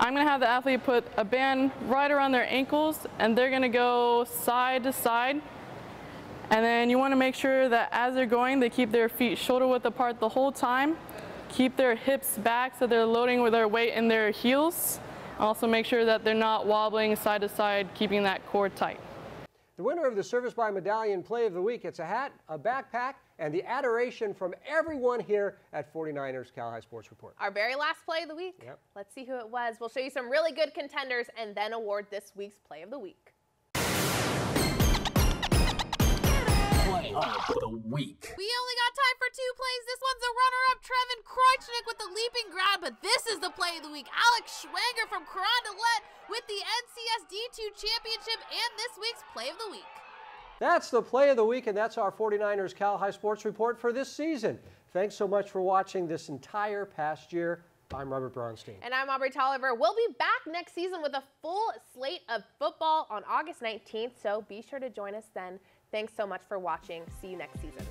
I'm going to have the athlete put a band right around their ankles, and they're going to go side to side. And then you want to make sure that as they're going, they keep their feet shoulder width apart the whole time. Keep their hips back so they're loading with their weight in their heels. Also make sure that they're not wobbling side to side, keeping that core tight. The winner of the Service by Medallion Play of the Week gets a hat, a backpack, and the adoration from everyone here at 49ers Cal High Sports Report. Our very last play of the week. Yep. Let's see who it was. We'll show you some really good contenders and then award this week's Play of the Week. Play of the Week. We only got time for 2 plays. This one's a runner-up, Trevin Kreuchnick with the leaping grab, but this is the Play of the Week. Alex Schwanger from Carondelet with the NCS D2 Championship and this week's Play of the Week. That's the Play of the Week, and that's our 49ers Cal High Sports Report for this season. Thanks so much for watching this entire past year. I'm Robert Braunstein. And I'm Aubrey Tolliver. We'll be back next season with a full slate of football on August 19th, so be sure to join us then. Thanks so much for watching. See you next season.